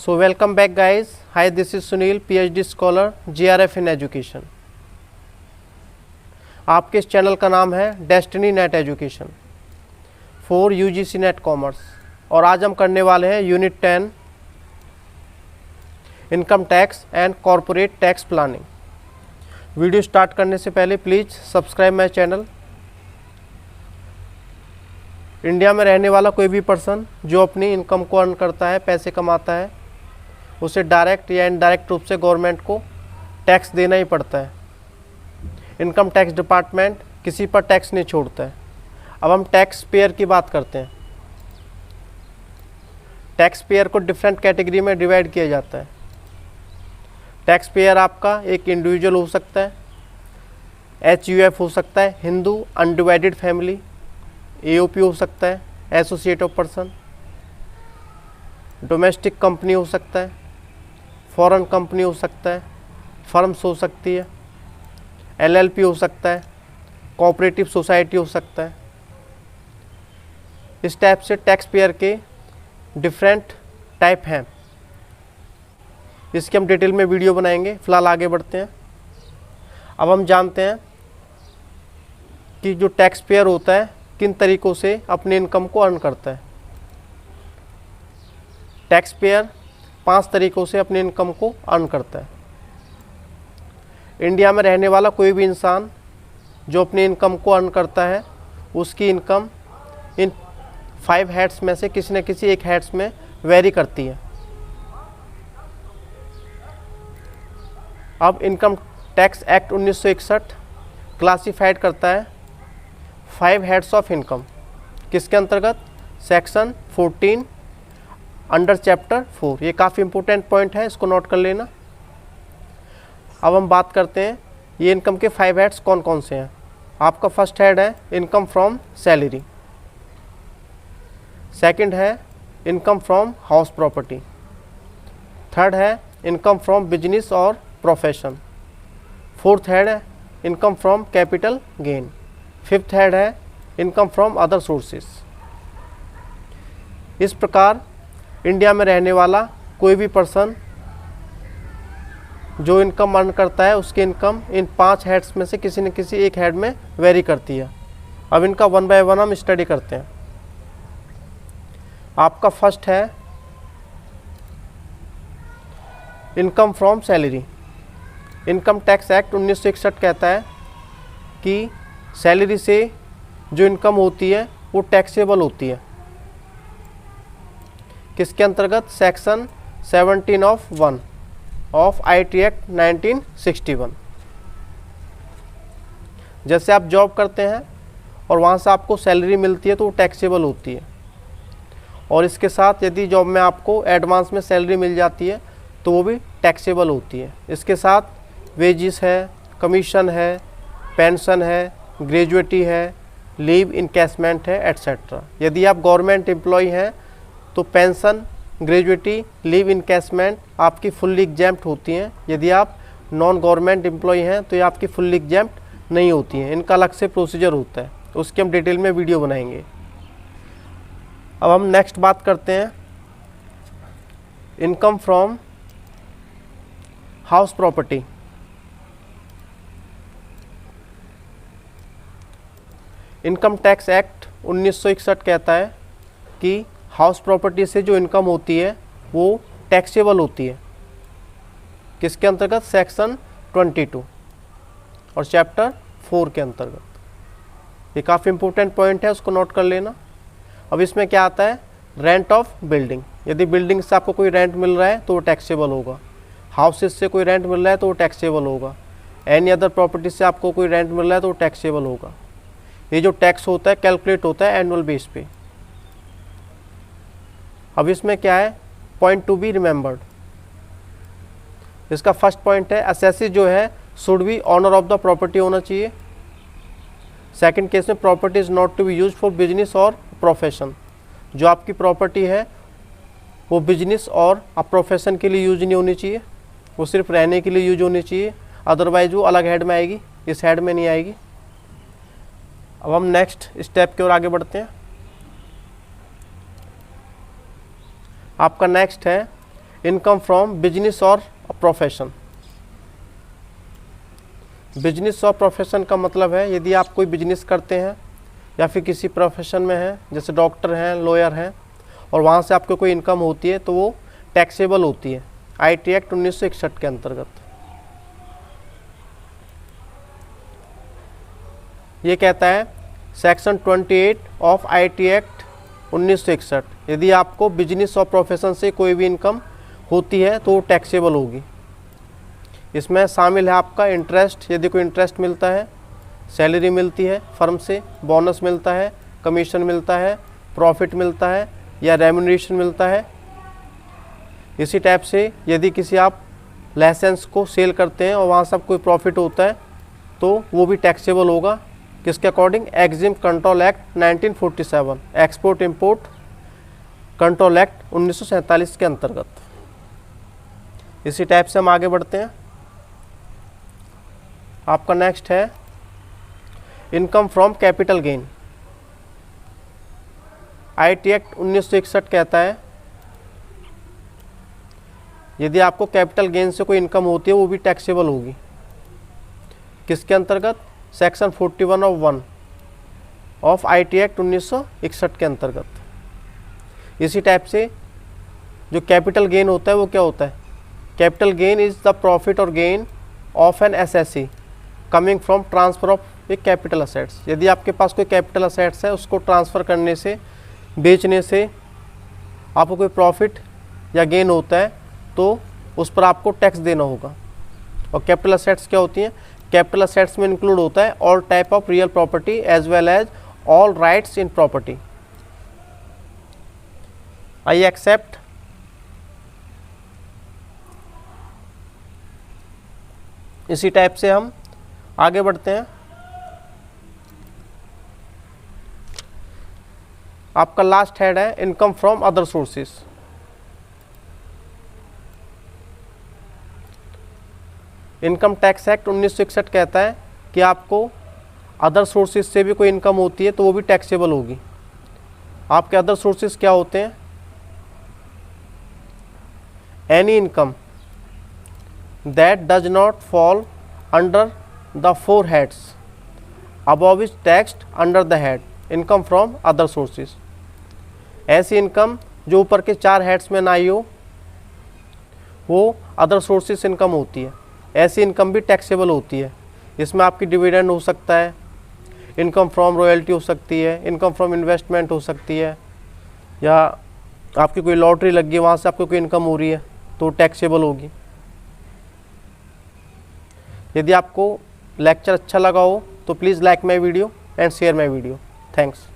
So welcome back guys. Hi, this is Sunil, PhD scholar, GRF in Education. आपके इस channel का नाम है destiny net education for UGC net commerce और आज हम करने वाले हैं unit 10 income tax and corporate tax planning. Video start करने से पहले please subscribe my channel. India में रहने वाला कोई भी पर्सन जो अपनी इनकम को अर्न करता है, पैसे कमाता है, उसे डायरेक्ट या इनडायरेक्ट रूप से गवर्नमेंट को टैक्स देना ही पड़ता है। इनकम टैक्स डिपार्टमेंट किसी पर टैक्स नहीं छोड़ता है। अब हम टैक्स पेयर की बात करते हैं। टैक्स पेयर को डिफरेंट कैटेगरी में डिवाइड किया जाता है। टैक्स पेयर आपका एक इंडिविजुअल हो सकता है, HUF हो सकता है, हिंदू अनडिवाइडेड फैमिली, AOP हो सकता है, associate of person, domestic company हो सकता है, फॉरेन कंपनी हो सकता है, फर्म्स हो सकती है, LLP हो सकता है, कोऑपरेटिव सोसाइटी हो सकता है। इस टाइप से टैक्स पेयर के डिफरेंट टाइप हैं। इसकी हम डिटेल में वीडियो बनाएंगे। फ़िलहाल आगे बढ़ते हैं। अब हम जानते हैं कि जो टैक्स पेयर होता है किन तरीक़ों से अपनी इनकम को अर्न करता है। टैक्स पेयर 5 तरीक़ों से अपनी इनकम को अर्न करता है। इंडिया में रहने वाला कोई भी इंसान जो अपनी इनकम को अर्न करता है, उसकी इनकम इन 5 हेड्स में से किसी न किसी एक हेड्स में वेरी करती है। अब इनकम टैक्स एक्ट 1961 क्लासिफाइड करता है 5 हेड्स ऑफ इनकम। किसके अंतर्गत? Section 14 under chapter 4। ये काफ़ी इंपॉर्टेंट पॉइंट है, इसको नोट कर लेना। अब हम बात करते हैं ये इनकम के 5 हेड्स कौन कौन से हैं। आपका फर्स्ट हेड है इनकम फ्रॉम सैलरी, सेकंड है income from house property, third है इनकम फ्रॉम बिजनेस और प्रोफेशन, फोर्थ हेड है income from capital gain, fifth head है इनकम फ्रॉम अदर सोर्सेस। इस प्रकार इंडिया में रहने वाला कोई भी पर्सन जो इनकम अर्न करता है, उसकी इनकम इन 5 हेड्स में से किसी न किसी एक हेड में वेरी करती है। अब इनका 1 बाय 1 हम स्टडी करते हैं। आपका फर्स्ट है income from salary. Income tax act 1961 कहता है कि सैलरी से जो इनकम होती है वो टैक्सेबल होती है। किसके अंतर्गत? Section 17 of 1 of IT act 1961। जैसे आप जॉब करते हैं और वहाँ से आपको सैलरी मिलती है तो वो टैक्सेबल होती है। और इसके साथ यदि जॉब में आपको एडवांस में सैलरी मिल जाती है तो वो भी टैक्सेबल होती है। इसके साथ वेजिस है, कमीशन है, पेंशन है, ग्रेजुएटी है, लीव इनकैशमेंट है, एट्सेट्रा। यदि आप गवर्नमेंट एम्प्लॉय हैं तो पेंशन, ग्रेजुएटी, लीव इनकैशमेंट आपकी फुल्ली एग्जैम्प्ट होती हैं। यदि आप नॉन गवर्नमेंट एम्प्लॉय हैं तो ये आपकी फुल्ली एग्जैम्प्ट नहीं होती हैं। इनका अलग से प्रोसीजर होता है, उसकी हम डिटेल में वीडियो बनाएंगे। अब हम नेक्स्ट बात करते हैं income from house property. Income tax act 1961 कहता है कि हाउस प्रॉपर्टी से जो इनकम होती है वो टैक्सेबल होती है। किसके अंतर्गत? सेक्शन 22 और चैप्टर 4 के अंतर्गत। ये काफ़ी इंपॉर्टेंट पॉइंट है, उसको नोट कर लेना। अब इसमें क्या आता है? Rent of building. यदि बिल्डिंग से आपको कोई रेंट मिल रहा है तो वो टैक्सेबल होगा। हाउसेस से कोई रेंट मिल रहा है तो वो टैक्सेबल होगा। एनी अदर प्रॉपर्टी से आपको कोई रेंट मिल रहा है तो वो टैक्सेबल होगा। ये जो टैक्स होता है कैलकुलेट होता है एनुअल बेस पे। अब इसमें क्या है? Point to be remembered. इसका फर्स्ट पॉइंट है असेसी जो है should be owner of the property होना चाहिए। सेकंड केस में property is not to be used for business और प्रोफेशन। जो आपकी प्रॉपर्टी है वो बिजनेस और प्रोफेशन के लिए यूज नहीं होनी चाहिए, वो सिर्फ रहने के लिए यूज होनी चाहिए। अदरवाइज वो अलग हेड में आएगी, इस हेड में नहीं आएगी। अब हम नेक्स्ट स्टेप की ओर आगे बढ़ते हैं। आपका नेक्स्ट है इनकम फ्रॉम बिजनेस और प्रोफेशन। बिजनेस और प्रोफेशन का मतलब है यदि आप कोई बिजनेस करते हैं या फिर किसी प्रोफेशन में हैं, जैसे डॉक्टर हैं, लॉयर हैं, और वहाँ से आपको कोई इनकम होती है तो वो टैक्सेबल होती है आईटी एक्ट 1961 के अंतर्गत। ये कहता है सेक्शन 28 ऑफ आईटी एक्ट 1961, यदि आपको बिजनेस और प्रोफेशन से कोई भी इनकम होती है तो वो टैक्सेबल होगी। इसमें शामिल है आपका इंटरेस्ट, यदि कोई इंटरेस्ट मिलता है, सैलरी मिलती है फर्म से, बोनस मिलता है, कमीशन मिलता है, प्रॉफिट मिलता है या रेम्यूनरेशन मिलता है। इसी टाइप से यदि किसी आप लाइसेंस को सेल करते हैं और वहाँ से कोई प्रॉफिट होता है तो वो भी टैक्सेबल होगा। किसके according? EXIM control act 1947, export import control act 1947 के अंतर्गत। इसी टाइप से हम आगे बढ़ते हैं। आपका नेक्स्ट है income from capital gain. IT act 1961 कहता है यदि आपको कैपिटल गेन से कोई इनकम होती है वो भी टैक्सेबल होगी। किसके अंतर्गत? Section 41 of 1 of IT act 1961 के अंतर्गत। इसी टाइप से जो कैपिटल गेन होता है वो क्या होता है? Capital gain is the profit or gain of an SSC coming from transfer of a capital assets. यदि आपके पास कोई कैपिटल असेट्स है, उसको ट्रांसफ़र करने से, बेचने से आपको कोई प्रॉफिट या गेन होता है तो उस पर आपको टैक्स देना होगा। और कैपिटल असेट्स क्या होती हैं? कैपिटल असेट्स में इंक्लूड होता है all type of real property as well as all rights in property. I accept इसी टाइप से हम आगे बढ़ते हैं। आपका लास्ट हेड है income from other sources. Income tax act 1961 कहता है कि आपको अदर सोर्सेज से भी कोई इनकम होती है तो वो भी टैक्सेबल होगी। आपके अदर सोर्सेज क्या होते हैं? Any income that does not fall under the 4 heads above is taxed under the head income from other sources. ऐसी इनकम जो ऊपर के 4 हेड्स में ना आई हो वो अदर सोर्सेज इनकम होती है। ऐसी इनकम भी टैक्सेबल होती है। इसमें आपकी डिविडेंड हो सकता है, इनकम फ्रॉम रॉयल्टी हो सकती है, इनकम फ्रॉम इन्वेस्टमेंट हो सकती है, या आपकी कोई लॉटरी लग गई वहाँ से आपको कोई इनकम हो रही है तो टैक्सेबल होगी। यदि आपको लेक्चर अच्छा लगा हो तो please like my video and share my video. Thanks.